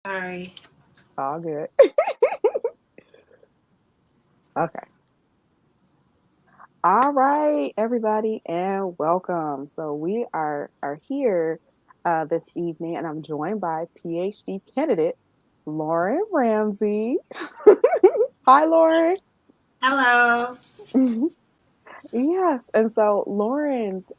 Sorry. All good. Okay. All right, everybody, and welcome. So we are here this evening, and I'm joined by PhD candidate Lauren Ramsey. Hi, Lauren. Hello. Yes, and so Lauren's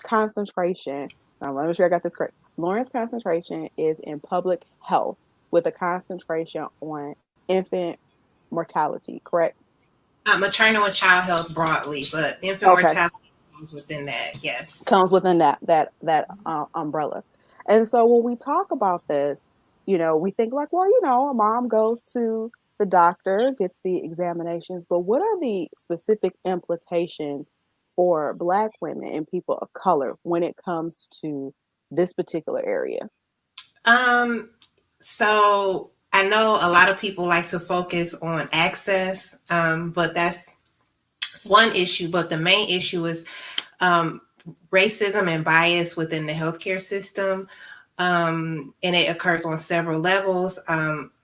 concentration. Let me make sure I got this correct. Lauren's concentration is in public health with a concentration on infant mortality. Correct? Maternal and child health broadly, but infant Okay. mortality is within that. Yes. Comes within that umbrella. And so when we talk about this, we think like, well, a mom goes to the doctor, gets the examinations, but what are the specific implications for Black women and people of color when it comes to this particular area? Um. So I know a lot of people like to focus on access, but that's one issue. But the main issue is um, racism and bias within the healthcare system. And it occurs on several levels,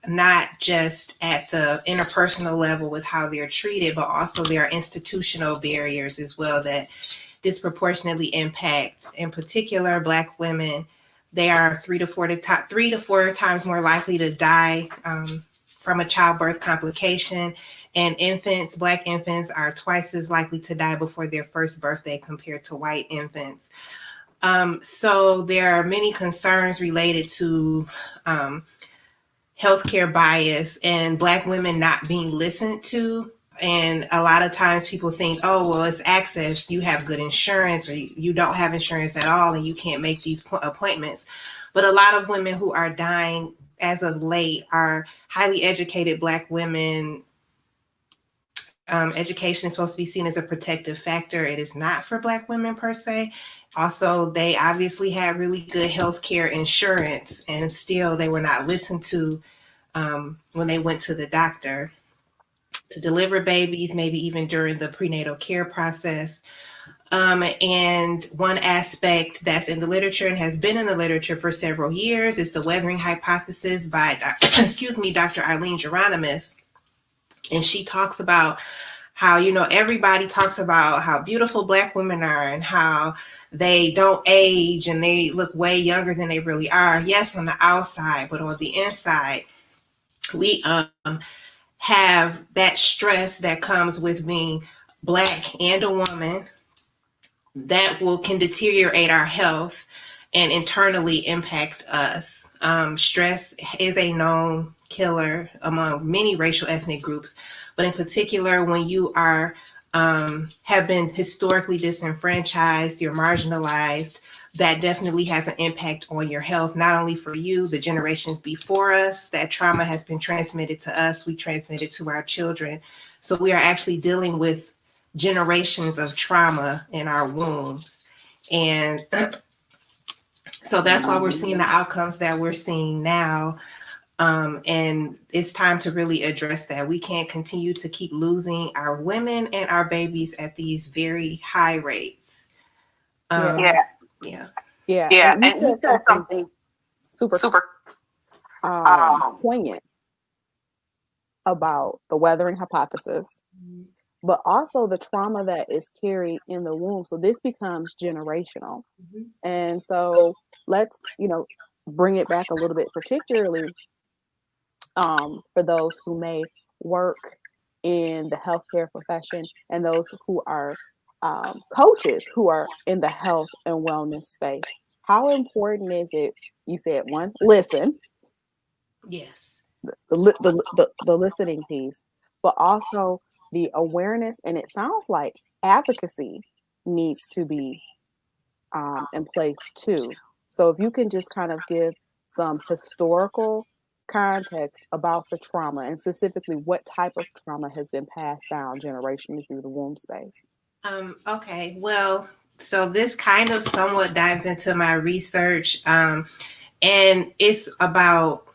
not just at the interpersonal level with how they're treated, but also there are institutional barriers as well that disproportionately impact, in particular, Black women. They are 3 to 4 times more likely to die from a childbirth complication, and Black infants, are twice as likely to die before their first birthday compared to white infants. So there are many concerns related to healthcare bias and Black women not being listened to. And a lot of times people think, oh, well, it's access. You have good insurance, or you don't have insurance at all, and you can't make these appointments. But a lot of women who are dying as of late are highly educated Black women. Education is supposed to be seen as a protective factor. It is not for Black women per se. Also, they obviously had really good health care insurance, and still they were not listened to when they went to the doctor to deliver babies, maybe even during the prenatal care process. And one aspect that's in the literature and has been in the literature for several years is the weathering hypothesis by, Dr. Eileen Geronimus. And she talks about how, everybody talks about how beautiful Black women are and how they don't age and they look way younger than they really are. Yes, on the outside, but on the inside, we have that stress that comes with being Black and a woman that can deteriorate our health and internally impact us. Stress is a known killer among many racial ethnic groups, but in particular, when you are have been historically disenfranchised, you're marginalized, that definitely has an impact on your health, not only for you, the generations before us. That trauma has been transmitted to us, we transmit it to our children. So we are actually dealing with generations of trauma in our wombs. And so that's why we're seeing the outcomes that we're seeing now. And it's time to really address that. We can't continue to keep losing our women and our babies at these very high rates. Yeah. Yeah. Yeah. Yeah, And you and you said said something something super super poignant about the weathering hypothesis, but also the trauma that is carried in the womb. So this becomes generational. Mm-hmm. And so let's, bring it back a little bit, particularly for those who may work in the healthcare profession and those who are coaches who are in the health and wellness space. How important is it? You said one, listen, Yes. the listening piece, but also the awareness. And it sounds like advocacy needs to be in place too. So if you can just kind of give some historical context about the trauma and specifically what type of trauma has been passed down generationally through the womb space. Okay. Well, so this kind of somewhat dives into my research, and it's about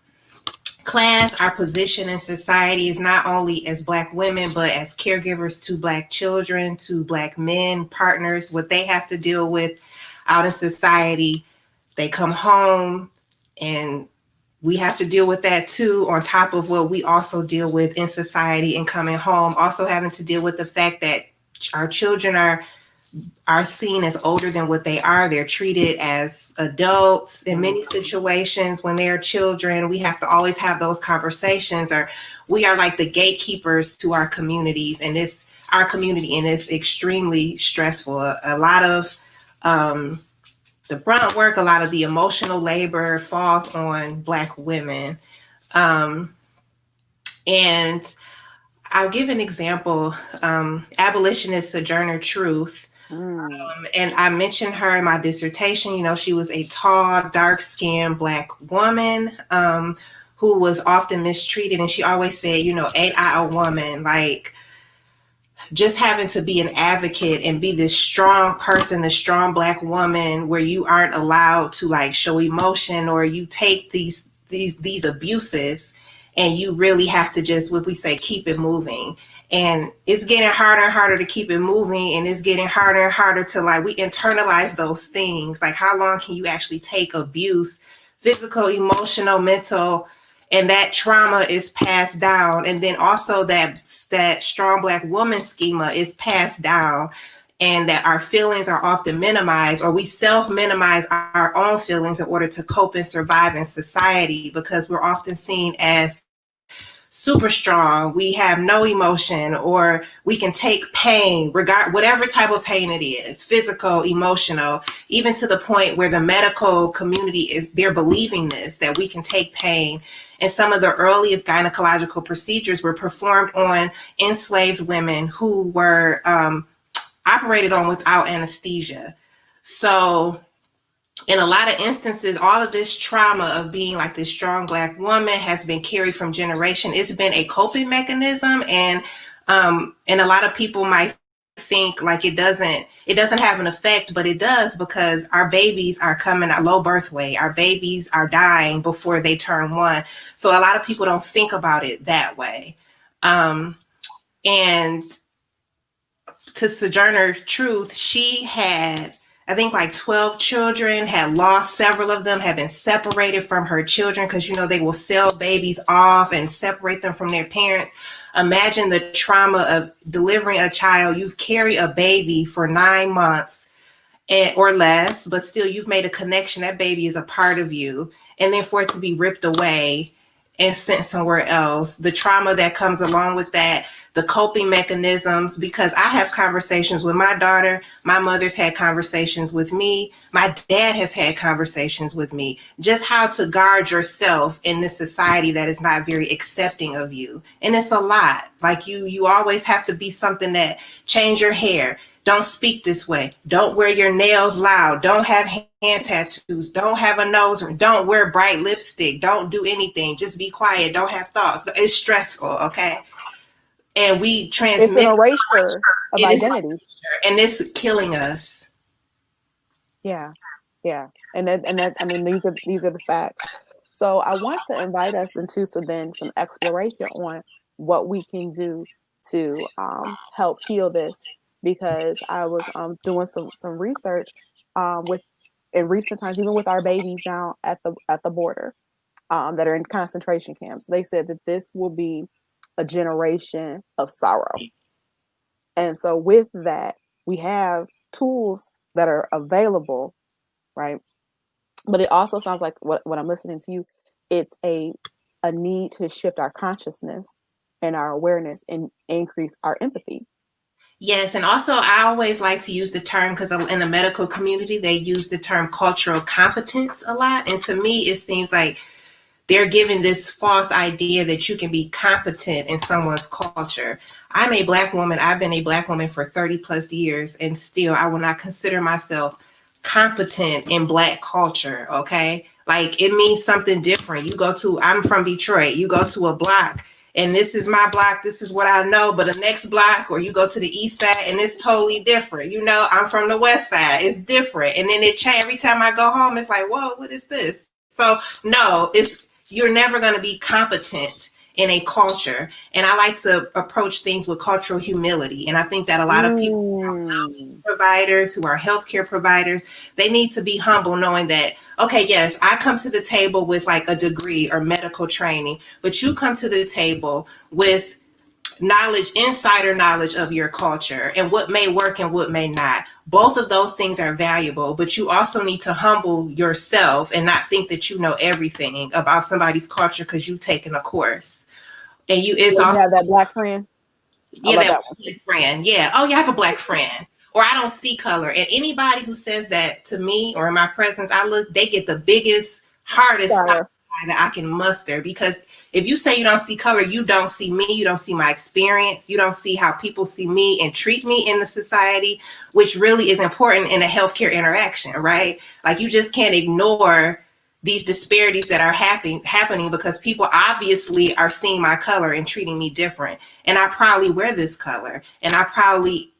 class. Our position in society is not only as Black women, but as caregivers to Black children, to Black men, partners, what they have to deal with out in society. They come home and we have to deal with that too, on top of what we also deal with in society and coming home. Also having to deal with the fact that our children are seen as older than what they are. They're treated as adults in many situations when they're children. We have to always have those conversations, or we are like the gatekeepers to our communities, and our community, and it's extremely stressful. A lot of the brunt work, a lot of the emotional labor falls on Black women. And I'll give an example. Abolitionist Sojourner Truth. And I mentioned her in my dissertation. You know, she was a tall, dark-skinned Black woman who was often mistreated. And she always said, you know, ain't I a woman? Like, just having to be an advocate and be this strong person, this strong Black woman, where you aren't allowed to like show emotion, or you take these abuses and you really have to just, what we say, keep it moving. And it's getting harder and harder to keep it moving, and it's getting harder and harder to, like, we internalize those things. Like, how long can you actually take abuse, physical, emotional, mental, and that trauma is passed down. And then also that strong Black woman schema is passed down, and that our feelings are often minimized, or we self-minimize our own feelings in order to cope and survive in society, because we're often seen as super strong, we have no emotion, or we can take pain, whatever type of pain it is, physical, emotional, even to the point where the medical community they're believing this, that we can take pain. And some of the earliest gynecological procedures were performed on enslaved women who were operated on without anesthesia. So in a lot of instances, all of this trauma of being like this strong Black woman has been carried from generation. It's been a coping mechanism, and a lot of people might think like it doesn't have an effect, but it does, because our babies are coming at low birth weight. Our babies are dying before they turn 1. So a lot of people don't think about it that way. And to Sojourner Truth, she had, I think, like 12 children, had lost several of them, had been separated from her children, because, you know, they will sell babies off and separate them from their parents. Imagine the trauma of delivering a child. You've carried a baby for 9 months or less, but still you've made a connection. That baby is a part of you. And then for it to be ripped away and sent somewhere else, the trauma that comes along with that, the coping mechanisms, because I have conversations with my daughter, my mother's had conversations with me, my dad has had conversations with me, just how to guard yourself in this society that is not very accepting of you. And it's a lot. Like you always have to be something that, change your hair, don't speak this way, don't wear your nails loud, don't have hand tattoos, don't have a nose ring, don't wear bright lipstick, don't do anything, just be quiet, don't have thoughts. It's stressful, okay? And we transmit. It's an erasure of identity. And it's killing us. Yeah. Yeah. And that, I mean, these are the facts. So I want to invite us into some exploration on what we can do to help heal this, because I was doing some research in recent times, even with our babies now at the border that are in concentration camps. They said that this will be a generation of sorrow. And so with that, we have tools that are available, right? But it also sounds like what I'm listening to you, it's a need to shift our consciousness and our awareness and increase our empathy. Yes, and also I always like to use the term, because in the medical community, they use the term cultural competence a lot. And to me, it seems like they're giving this false idea that you can be competent in someone's culture. I'm a Black woman. I've been a Black woman for 30 plus years, and still I will not consider myself competent in Black culture, okay? Like, it means something different. I'm from Detroit. You go to a block, and this is my block, this is what I know, but the next block, or you go to the east side, and it's totally different. You know, I'm from the west side, it's different. And then it changes every time I go home. It's like, whoa, what is this? So no, you're never going to be competent in a culture. And I like to approach things with cultural humility. And I think that a lot of people, providers who are healthcare providers, they need to be humble, knowing that okay, yes, I come to the table with like a degree or medical training, but you come to the table with knowledge, insider knowledge of your culture and what may work and what may not. Both of those things are valuable, but you also need to humble yourself and not think that you know everything about somebody's culture because you've taken a course. And it's You also, have that black friend. I yeah, love that that one. black friend. Yeah. Oh, you have a black friend. Or I don't see color. And anybody who says that to me or in my presence, they get the biggest, hardest side Fire. that I can muster. Because if you say you don't see color, you don't see me, you don't see my experience, you don't see how people see me and treat me in the society, which really is important in a healthcare interaction, right? Like you just can't ignore these disparities that are happening because people obviously are seeing my color and treating me different, and I proudly wear this color, and I proudly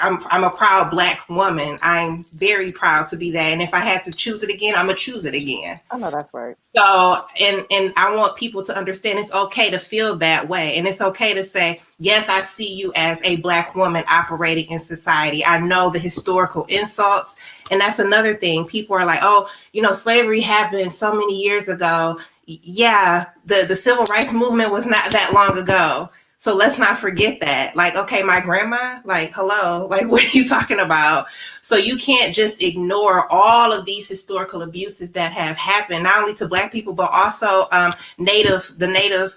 I'm a proud black woman. I'm very proud to be that, and if I had to choose it again, I'm gonna choose it again. I know that's right. So, and I want people to understand it's okay to feel that way, and it's okay to say, yes, I see you as a black woman operating in society. I know the historical insults, and that's another thing. People are like, oh, slavery happened so many years ago. Yeah, the civil rights movement was not that long ago. So let's not forget that. Like, okay, my grandma, like, hello, like, what are you talking about? So you can't just ignore all of these historical abuses that have happened, not only to Black people, but also the Native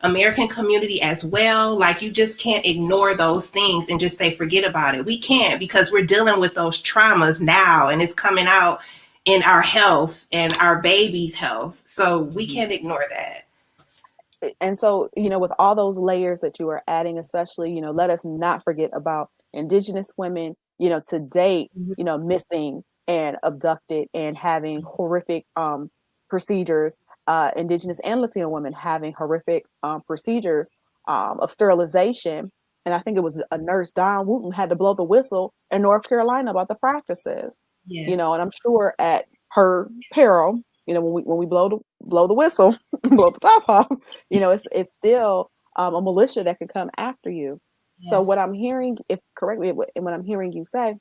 American community as well. Like you just can't ignore those things and just say, forget about it. We can't, because we're dealing with those traumas now and it's coming out in our health and our baby's health. So we can't ignore that. And so, with all those layers that you are adding, especially, let us not forget about Indigenous women, to date, missing and abducted and having horrific procedures, Indigenous and Latino women having horrific procedures of sterilization. And I think it was a nurse, Don Wooten, had to blow the whistle in North Carolina about the practices, and Yes. I'm sure at her peril, when we blow the whistle, blow the top off, it's still a militia that can come after you. So what Yes. I'm hearing, if correctly, what I'm hearing you say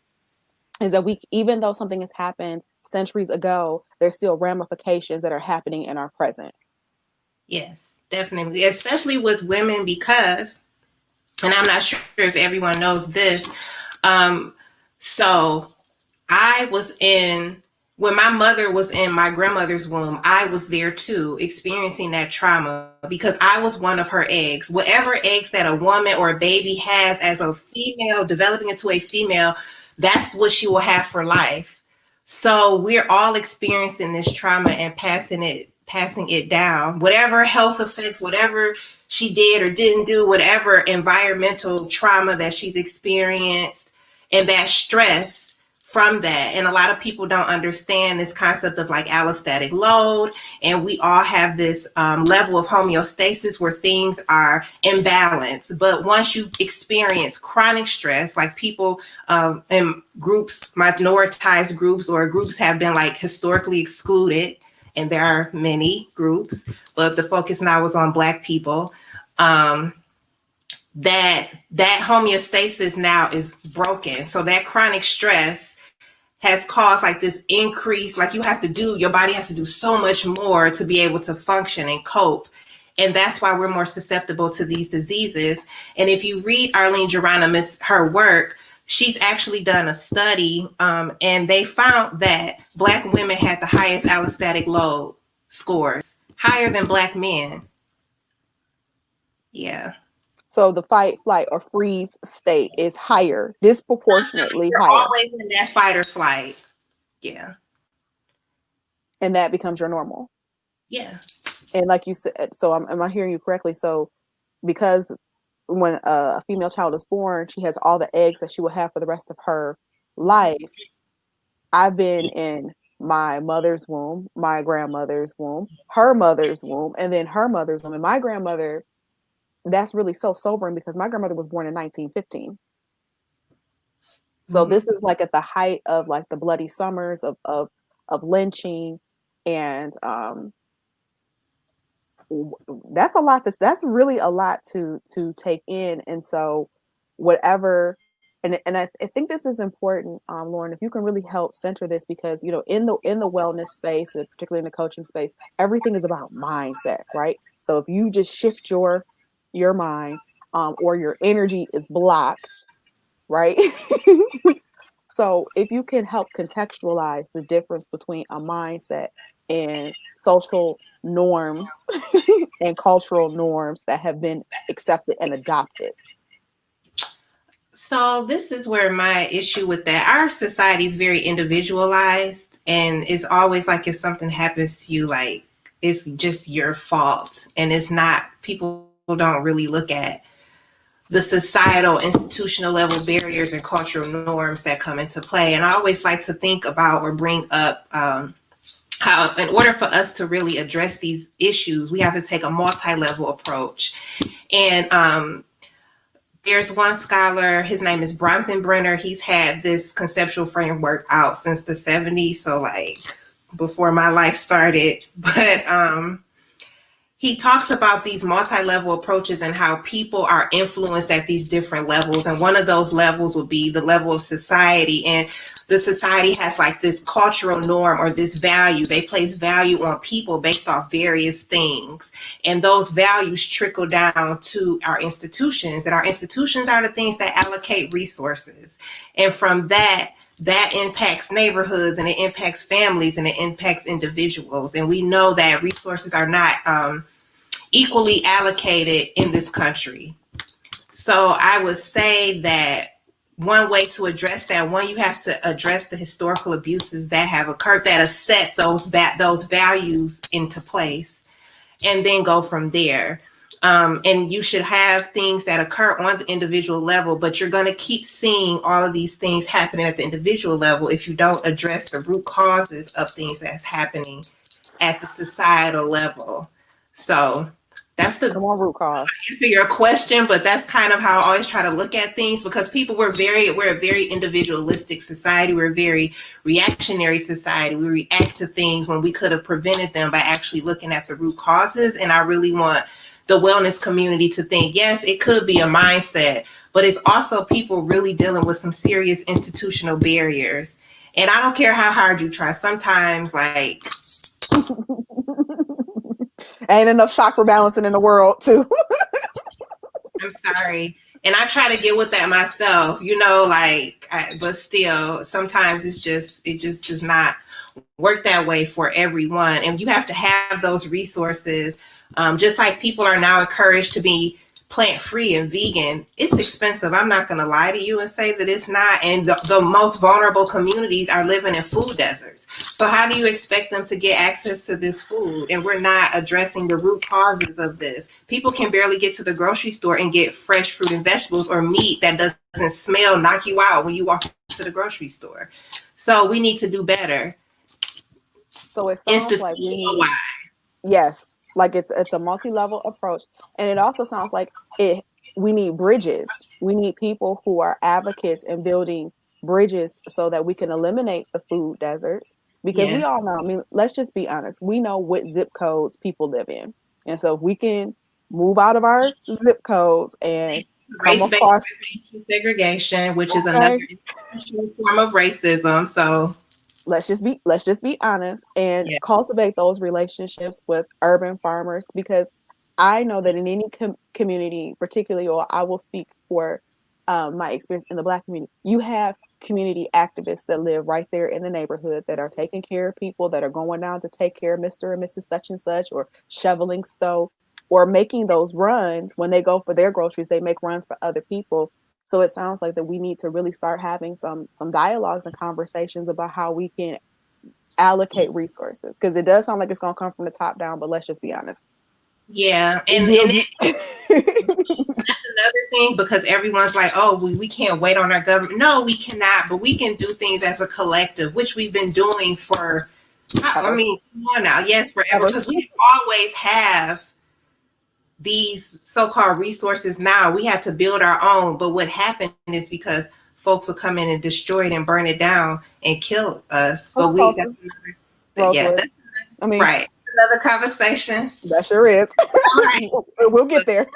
is that even though something has happened centuries ago, there's still ramifications that are happening in our present. Yes, definitely. Especially with women, because, and I'm not sure if everyone knows this. Um, so I was when my mother was in my grandmother's womb, I was there too, experiencing that trauma because I was one of her eggs. Whatever eggs that a woman or a baby has as a female, developing into a female, that's what she will have for life. So we're all experiencing this trauma and passing it down. Whatever health effects, whatever she did or didn't do, whatever environmental trauma that she's experienced, and that stress from that. And a lot of people don't understand this concept of like allostatic load. And we all have this level of homeostasis where things are imbalanced. But once you experience chronic stress, like people in groups, minoritized groups, or groups have been like historically excluded, and there are many groups, but the focus now is on Black people. Um, that homeostasis now is broken. So that chronic stress has caused like this increase, like your body has to do so much more to be able to function and cope. And that's why we're more susceptible to these diseases. And if you read Arlene Geronimus, her work, she's actually done a study, and they found that Black women had the highest allostatic load scores, higher than Black men. Yeah. So the fight, flight, or freeze state is higher, disproportionately You're higher, always in that fight or flight. Yeah. and that becomes your normal. Yeah. And like you said, so am I hearing you correctly? So because when a female child is born, she has all the eggs that she will have for the rest of her life. I've been in my mother's womb, my grandmother's womb, her mother's womb, and then her mother's womb. And my grandmother, that's really so sobering because my grandmother was born in 1915. So Mm-hmm. this is like at the height of like the bloody summers of lynching, and that's a lot that's really a lot to take in. And so whatever and I think this is important, Lauren, if you can really help center this, because in the wellness space, and particularly in the coaching space, everything is about mindset, right? So if you just shift your mind, or your energy is blocked, right? So if you can help contextualize the difference between a mindset and social norms and cultural norms that have been accepted and adopted. So this is where my issue with that. Our society is very individualized, and it's always like if something happens to you, like it's just your fault, and it's not. People don't really look at the societal, institutional level barriers and cultural norms that come into play. And I always like to think about or bring up how, in order for us to really address these issues, we have to take a multi-level approach. And there's one scholar, his name is Bronfenbrenner Brenner. He's had this conceptual framework out since the 70s, so like before my life started. But he talks about these multi-level approaches and how people are influenced at these different levels. And one of those levels would be the level of society. And the society has like this cultural norm or this value. They place value on people based off various things. And those values trickle down to our institutions. And our institutions are the things that allocate resources. And from that impacts neighborhoods, and it impacts families, and it impacts individuals. And we know that resources are not equally allocated in this country. So I would say that one way to address that, one, you have to address the historical abuses that have occurred that have set those values into place, and then go from there. And you should have things that occur on the individual level, but you're going to keep seeing all of these things happening at the individual level if you don't address the root causes of things that's happening at the societal level. So that's the root cause. Answer your question, but that's kind of how I always try to look at things, because people, we're a very individualistic society. We're a very reactionary society. We react to things when we could have prevented them by actually looking at the root causes. And I really want the wellness community to think, yes, it could be a mindset, but it's also people really dealing with some serious institutional barriers. And I don't care how hard you try. Sometimes, like, ain't enough chakra balancing in the world too. I'm sorry. And I try to get with that myself, but still, sometimes it just does not work that way for everyone. And you have to have those resources. Just like people are now encouraged to be plant-free and vegan. It's expensive. I'm not going to lie to you and say that it's not. And the most vulnerable communities are living in food deserts. So how do you expect them to get access to this food? And we're not addressing the root causes of this. People can barely get to the grocery store and get fresh fruit and vegetables or meat that doesn't smell, knock you out when you walk to the grocery store. So we need to do better. So it sounds like we need, yes, like it's a multi-level approach. And it also sounds like we need bridges. We need people who are advocates and building bridges so that we can eliminate the food deserts. Because we all know, I mean, let's just be honest. We know what zip codes people live in. And so if we can move out of our zip codes and come across segregation, which is another form of racism. So let's just be honest and cultivate those relationships with urban farmers, because I know that in any community, particularly, or I will speak for my experience in the Black community, you have community activists that live right there in the neighborhood that are taking care of people, that are going down to take care of Mr. and Mrs. such and such, or shoveling snow, or making those runs. When they go for their groceries, they make runs for other people. So it sounds like that we need to really start having some dialogues and conversations about how we can allocate resources, because it does sound like it's going to come from the top down, but let's just be honest. Yeah, and that's another thing, because everyone's like, oh, we can't wait on our government. No, we cannot, but we can do things as a collective, which we've been doing for, I mean, come on now, yes, forever, because we always have these so-called resources. Now we have to build our own. But what happened is because folks will come in and destroy it and burn it down and kill us. But right. another conversation. That sure is. All right. We'll get there.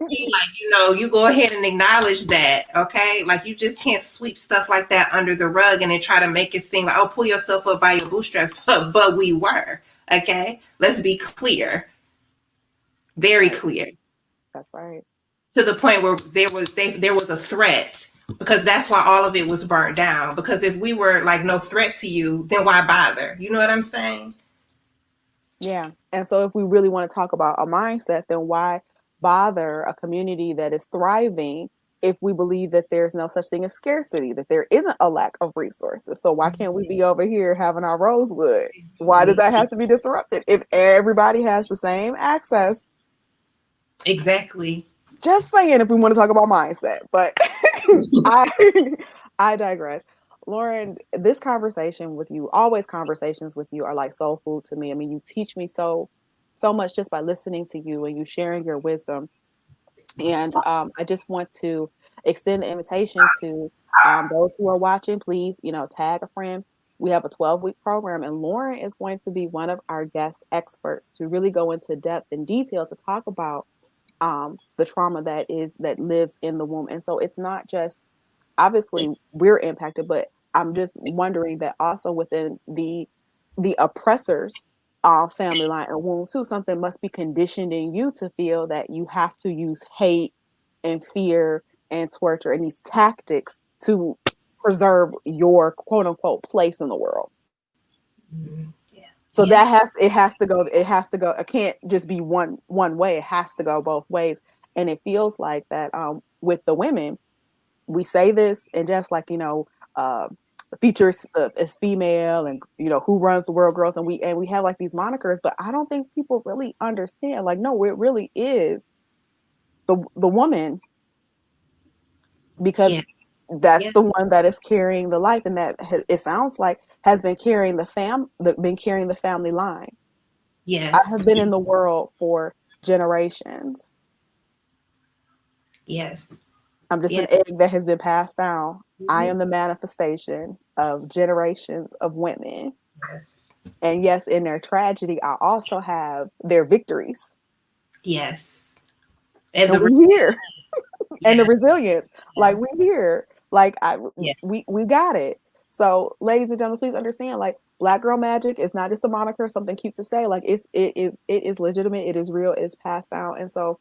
Like, you go ahead and acknowledge that, okay? Like, you just can't sweep stuff like that under the rug and then try to make it seem like, oh, pull yourself up by your bootstraps. But we were, okay? Let's be clear. Very clear. That's right. To the point where there was a threat, because that's why all of it was burnt down. Because if we were like no threat to you, then why bother? You know what I'm saying? Yeah. And so if we really want to talk about a mindset, then why bother a community that is thriving if we believe that there's no such thing as scarcity, that there isn't a lack of resources? So why can't we be over here having our rosewood? Why does that have to be disrupted if everybody has the same access? Exactly. Just saying, if we want to talk about mindset, but I digress. Lauren, this conversation with you, always conversations with you are like soul food to me. I mean, you teach me so much just by listening to you and you sharing your wisdom. And I just want to extend the invitation to those who are watching. Please, tag a friend. We have a 12-week program, and Lauren is going to be one of our guest experts to really go into depth and detail to talk about the trauma that lives in the womb. And so it's not just, obviously we're impacted, but I'm just wondering that also within the oppressor's family line and womb too, something must be conditioned in you to feel that you have to use hate and fear and torture and these tactics to preserve your quote unquote place in the world. Mm-hmm. So that it has to go. It can't just be one way. It has to go both ways. And it feels like that with the women, we say this and just like, the features as female and, who runs the world girls. And we have like these monikers, but I don't think people really understand. Like, no, it really is the woman, because that's the one that is carrying the life. And that it sounds like has been carrying the family line. Yes. I have been in the world for generations. Yes. I'm just an egg that has been passed down. Mm-hmm. I am the manifestation of generations of women. Yes. And yes, in their tragedy, I also have their victories. Yes. And we're here. And the resilience. Like, we're here. Like, we got it. So, ladies and gentlemen, please understand, like, Black Girl Magic is not just a moniker, something cute to say. Like, it is legitimate, it is real, it is passed down. And so,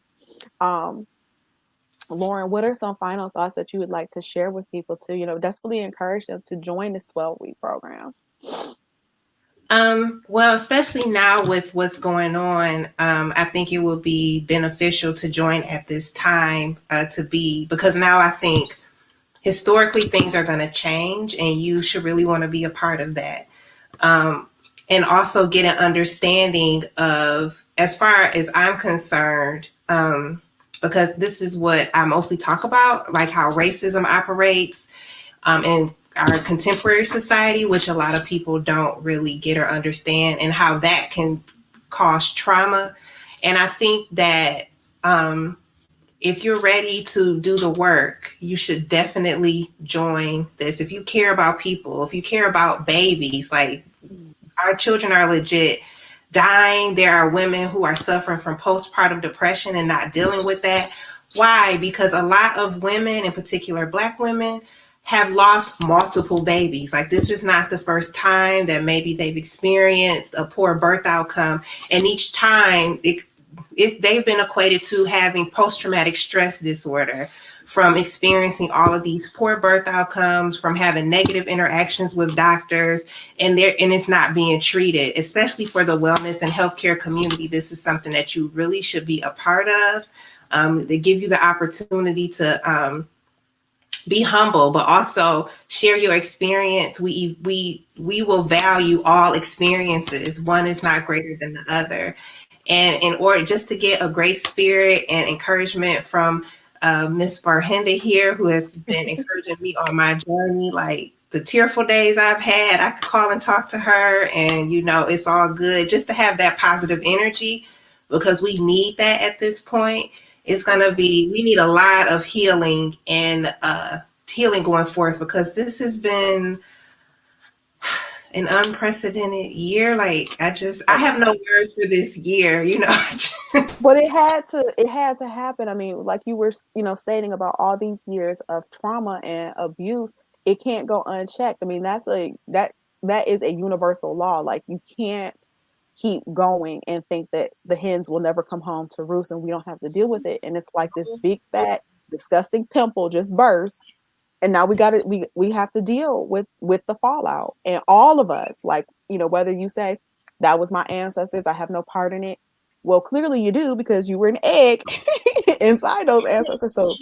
Lauren, what are some final thoughts that you would like to share with people to, desperately encourage them to join this 12-week program? Well, especially now with what's going on, I think it will be beneficial to join at this time because now I think historically things are going to change and you should really want to be a part of that. And also get an understanding of, as far as I'm concerned, because this is what I mostly talk about, like how racism operates in our contemporary society, which a lot of people don't really get or understand, and how that can cause trauma. And I think that if you're ready to do the work, you should definitely join this. If you care about people, if you care about babies, like our children are legit dying. There are women who are suffering from postpartum depression and not dealing with that. Why? Because a lot of women, in particular Black women, have lost multiple babies. Like, this is not the first time that maybe they've experienced a poor birth outcome. And each time they've been equated to having post-traumatic stress disorder from experiencing all of these poor birth outcomes, from having negative interactions with doctors, and it's not being treated. Especially for the wellness and healthcare community, this is something that you really should be a part of. They give you the opportunity to be humble, but also share your experience. We will value all experiences. One is not greater than the other. And in order just to get a great spirit and encouragement from Miss Barhinda here, who has been encouraging me on my journey, like the tearful days I've had, I could call and talk to her, and it's all good just to have that positive energy, because we need that at this point. We need a lot of healing and healing going forth, because this has been an unprecedented year. Like I have no words for this year, you know. But it had to happen. I mean, like you were, stating about all these years of trauma and abuse, it can't go unchecked. I mean, that is a universal law. Like you can't keep going and think that the hens will never come home to roost and we don't have to deal with it. And it's like this big fat disgusting pimple just burst, and now we have to deal with the fallout. And all of us, like, whether you say that was my ancestors, I have no part in it, well, clearly you do, because you were an egg inside those ancestors. So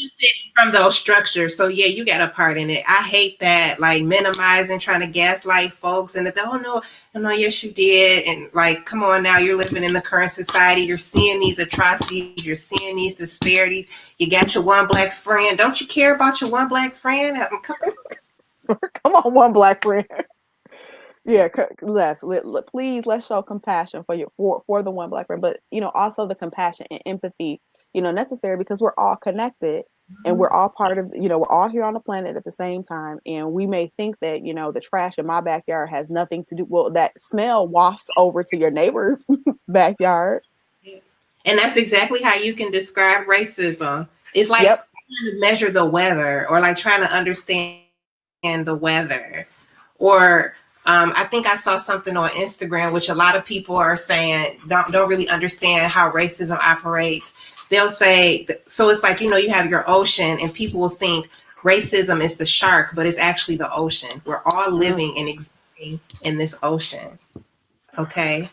From those structures. So yeah, you got a part in it. I hate that, like minimizing, trying to gaslight folks, and that oh no, no, yes you did, and like come on now, you're living in the current society, you're seeing these atrocities, you're seeing these disparities. You got your one black friend. Don't you care about your one black friend? come on, one black friend. Yeah, please, let's show compassion for the one black friend, but also the compassion and empathy, necessary, because we're all connected and we're all part of, we're all here on the planet at the same time. And we may think that, the trash in my backyard has nothing to do. Well, that smell wafts over to your neighbor's backyard. And that's exactly how you can describe racism. It's like Yep. trying to measure the weather, or like trying to understand the weather. Or I think I saw something on Instagram, which a lot of people are saying don't really understand how racism operates. They'll say, so it's like, you have your ocean, and people will think racism is the shark, but it's actually the ocean. We're all living and existing in this ocean. Okay.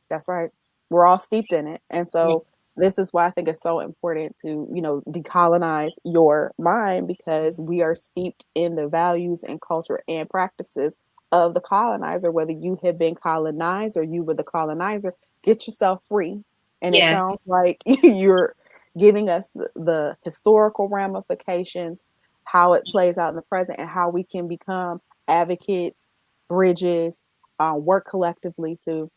That's right. We're all steeped in it. And so this is why I think it's so important to, decolonize your mind, because we are steeped in the values and culture and practices of the colonizer. Whether you have been colonized or you were the colonizer, get yourself free. And it Yeah. sounds like you're giving us the historical ramifications, how it plays out in the present, and how we can become advocates, bridges, work collectively to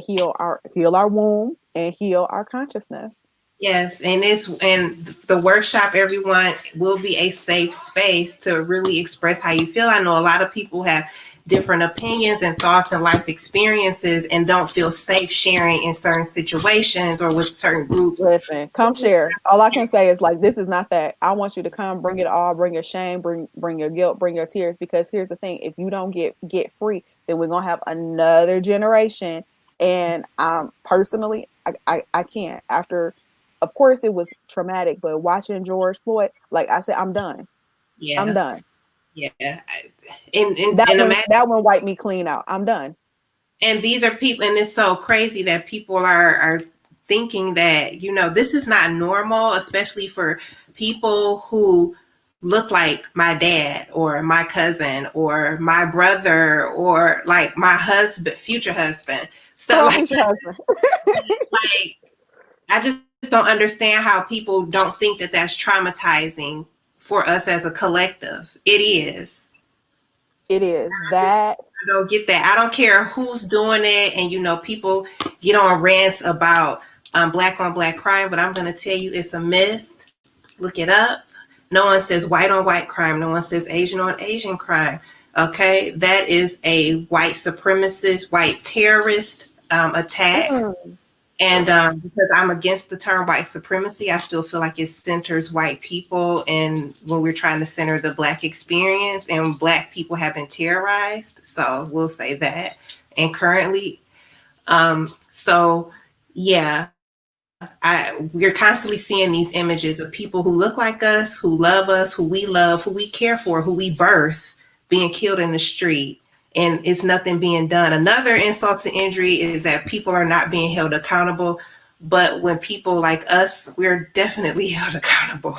heal our womb and heal our consciousness. Yes, and the workshop, everyone, will be a safe space to really express how you feel. I know a lot of people have different opinions and thoughts and life experiences and don't feel safe sharing in certain situations or with certain groups. Listen, come share. All I can say is, like, this is not that. I want you to come, bring it all, bring your shame, bring your guilt, bring your tears. Because here's the thing: if you don't get free, then we're gonna have another generation. And personally, I can't. After, of course, it was traumatic, but watching George Floyd, like I said, I'm done. I'm Yeah, done. yeah. And That one imagine, that one wiped me clean out. I'm done. and these are people, and it's so crazy that people are thinking that this is not normal, especially for people who look like my dad or my cousin or my brother or like my husband, future husband, Come stuff on, like future husband. like I just don't understand how people don't think that that's traumatizing for us as a collective. It is. It is that. I don't get that. I don't care who's doing it, and people get on rants about black on black crime, but I'm going to tell you it's a myth. Look it up. No one says white on white crime. No one says Asian on Asian crime. Okay, that is a white supremacist, white terrorist attack. Mm, And because I'm against the term white supremacy, I still feel like it centers white people. And when we're trying to center the black experience, and black people have been terrorized. So we'll say that. And currently, so yeah, we're constantly seeing these images of people who look like us, who love us, who we love, who we care for, who we birth, being killed in the street, and it's nothing being done. Another insult to injury is that people are not being held accountable. But when people like us, we're definitely held accountable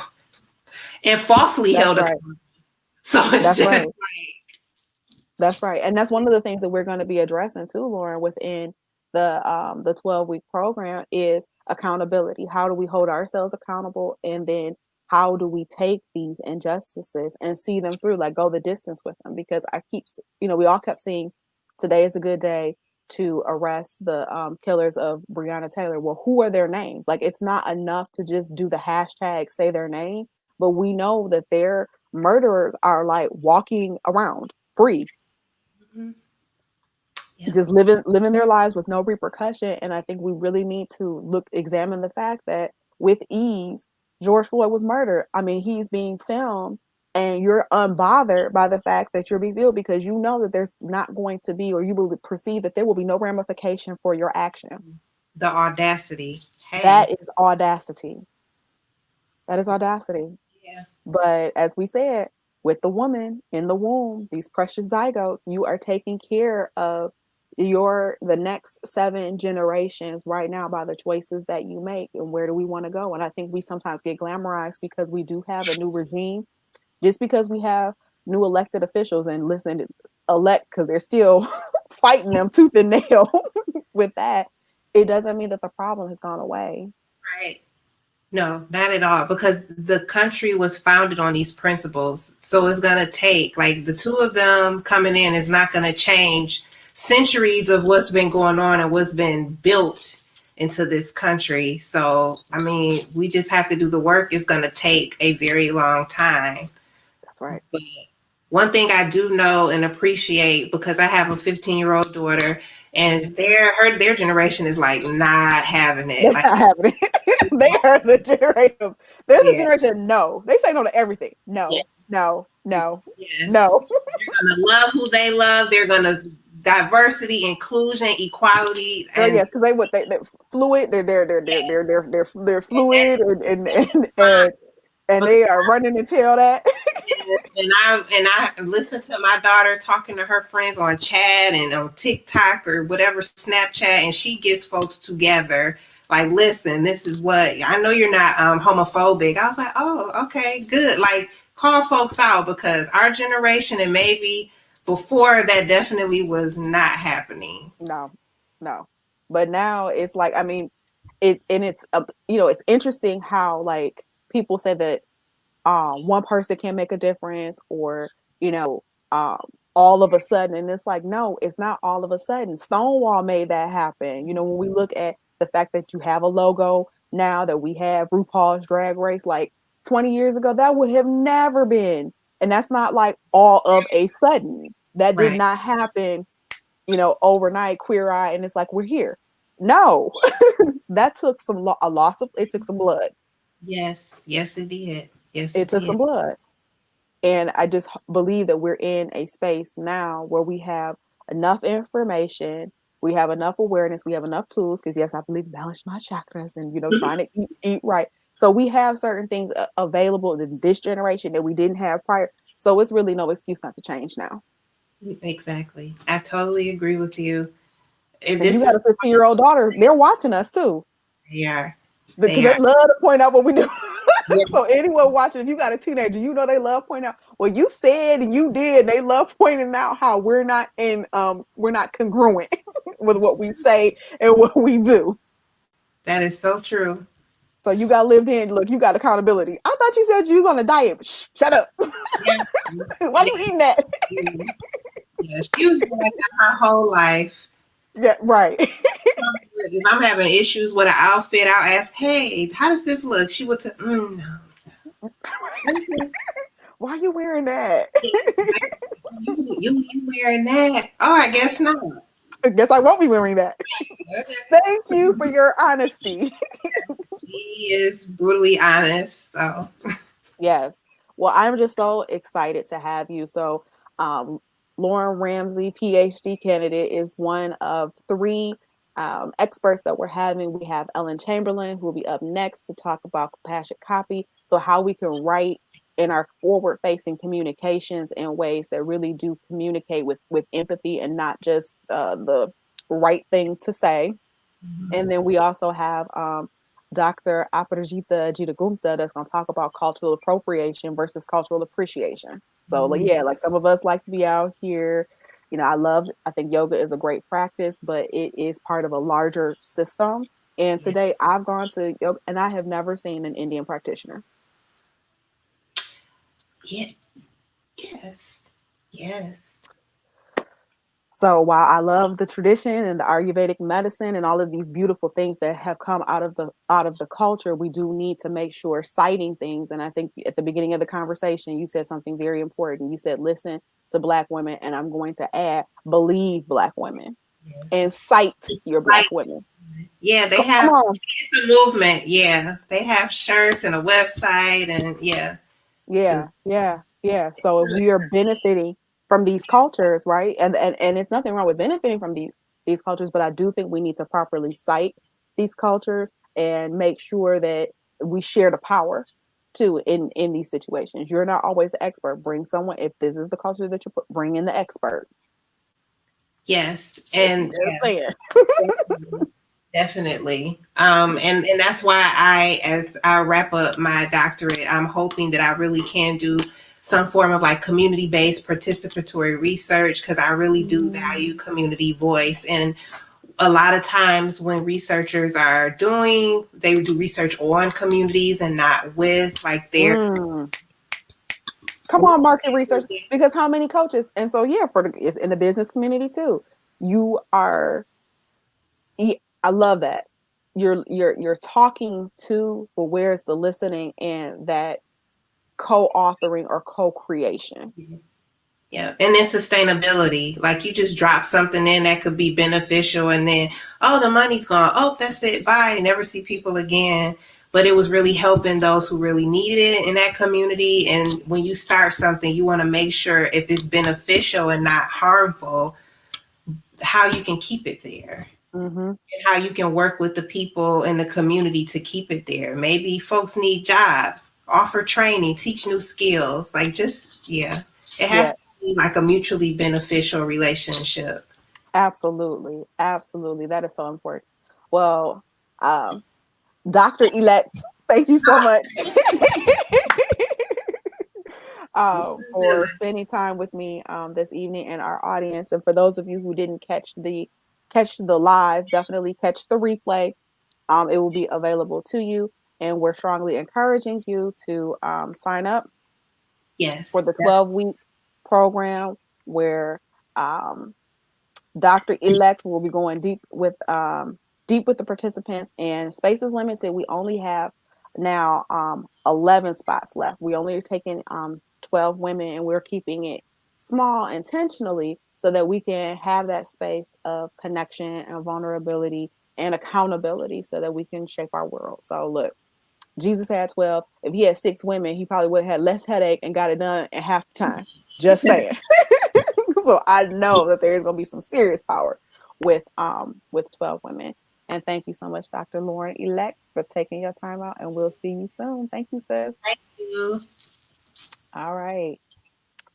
and falsely that's held right. accountable. So it's That's just right. That's right. And that's one of the things that we're going to be addressing too, Lauren, within the 12-week program, is accountability. How do we hold ourselves accountable? And then how do we take these injustices and see them through, like go the distance with them? Because we all kept saying today is a good day to arrest the killers of Breonna Taylor. Well, who are their names? Like, it's not enough to just do the hashtag, say their name, but we know that their murderers are like walking around free. Mhm. Yep. just living their lives with no repercussion. And I think we really need to examine the fact that with ease, George Floyd was murdered. I mean, he's being filmed and you're unbothered by the fact that you're being filmed because you know that there's not going to be, or you will perceive that there will be no ramification for your action. The audacity. Hey. That is audacity. That is audacity. Yeah. But as we said, with the woman in the womb, these precious zygotes, you are taking care of the next 7 generations right now by the choices that you make. And where do we want to go? And I think we sometimes get glamorized because we do have a new regime, just because we have new elected officials and listen, elect because they're still fighting them tooth and nail with that. It doesn't mean that the problem has gone away. Right. No, not at all, because the country was founded on these principles. So it's going to take, like, the two of them coming in is not going to change centuries of what's been going on and what's been built into this country. So, I mean, we just have to do the work. It's going to take a very long time. That's right. But one thing I do know and appreciate, because I have a 15-year-old daughter, and their generation is like not having it. They're Like, not having it. They are the generation. They're the yeah, generation. No, they say no to everything. yeah, No, no, no, yes. no. They're gonna love who they love. They're gonna diversity, inclusion, equality, Girl, and yes, because they're fluid. They're fluid, and because they are running and tell that. and I listen to my daughter talking to her friends on chat and on TikTok or whatever, Snapchat, and she gets folks together. Like, listen, this is what I know, you're not homophobic. I was like, oh, okay, good. Like, call folks out, because our generation and maybe before that definitely was not happening. No, no. But now it's like, I mean, it's interesting how like people say that one person can make a difference, or you know um, all of a sudden, and it's like, no, it's not all of a sudden. Stonewall made that happen. When we look at the fact that you have a logo now, that we have RuPaul's Drag Race, like 20 years ago that would have never been. And that's not like all of a sudden. That did Right. not happen overnight. Queer Eye, and it's like, we're here. No. That took a loss of, it took some blood. Yes. Yes, it did. Yes, It it took did. some blood. And I just believe that we're in a space now where we have enough information, we have enough awareness, we have enough tools. Because yes, I believe balance my chakras and trying to eat right. So we have certain things available in this generation that we didn't have prior. So it's really no excuse not to change now. Exactly. I totally agree with you. And you This got is a 15-year-old daughter; they're watching us too, they are. because They they are. love to point out what we do. Yeah. So anyone watching, if you got a teenager, they love pointing out, well, you said and you did. And they love pointing out how we're not congruent with what we say and what we do. That is so true. So you got lived in. Look, you got accountability. I thought you said you was on a diet. Shh, shut up. Yeah. Why you eating that? Yeah. She was doing that her whole life. Yeah, right. If I'm having issues with an outfit, I'll ask, "Hey, how does this look?" She would say, "No." Why are you wearing that? You wearing that? Oh, I guess not. I guess I won't be wearing that. Thank you for your honesty. He is brutally honest. So Yes. Well, I'm just so excited to have you. So, um, Lauren Ramsey, PhD candidate, is one of 3 experts that we're having. We have Ellen Chamberlain, who will be up next to talk about compassionate copy. So, how we can write in our forward facing communications in ways that really do communicate with empathy and not just the right thing to say. And then we also have Dr. Aparajita Jitagumta that's going to talk about cultural appropriation versus cultural appreciation. So, like, yeah, like some of us like to be out here. I think yoga is a great practice, but it is part of a larger system. And yeah, today I've gone to yoga and I have never seen an Indian practitioner. yeah, yes, yes, So while I love the tradition and the Ayurvedic medicine and all of these beautiful things that have come out of the culture, we do need to make sure citing things. And I think at the beginning of the conversation, you said something very important. You said, listen to Black women, and I'm going to add, believe Black women. Yes. and cite your Like, Black women. yeah, they Come have on. a movement. Yeah, they have shirts and a website, and yeah, to Yeah. So if we are benefiting from these cultures, right? And it's nothing wrong with benefiting from these cultures, but I do think we need to properly cite these cultures and make sure that we share the power too in these situations. You're not always the expert. Bring someone, if this is the culture that you put, bring in the expert. yes, Just, and just saying. definitely. And that's why as I wrap up my doctorate, I'm hoping that I really can do some form of like community-based participatory research, because I really do value community voice. And a lot of times when researchers they do research on communities and not with like their. Mm. Come on, market research. Because how many coaches? And so yeah, it's in the business community too. You are I love that. You're talking to, but where's the listening and that co-authoring or co-creation? Yeah, and then sustainability. Like you just drop something in that could be beneficial, and then oh, the money's gone. Oh, that's it. Bye. You never see people again. But it was really helping those who really needed it in that community. And when you start something, you want to make sure if it's beneficial and not harmful, how you can keep it there. Mm-hmm. And how you can work with the people in the community to keep it there. Maybe folks need jobs, offer training, teach new skills. Like just, yeah, it has Yeah, to be like a mutually beneficial relationship. absolutely. That is so important. Well, um, Dr. Elect, thank you so much for spending time with me this evening and our audience. And for those of you who didn't catch the live, definitely catch the replay. It will be available to you, and we're strongly encouraging you to sign up for Yes. the 12-week program where um, Dr. Elect will be going deep with the participants, and space is limited. We only have now 11 spots left. We only are taking 12 women, and we're keeping it small intentionally so that we can have that space of connection and vulnerability and accountability so that we can shape our world. So look, Jesus had 12. If he had 6 women, he probably would have had less headache and got it done in half the time. Just saying. So I know that there is going to be some serious power with 12 women. And thank you so much, Dr. Lauren Elect, for taking your time out. And we'll see you soon. Thank you, sis. Thank you. All right.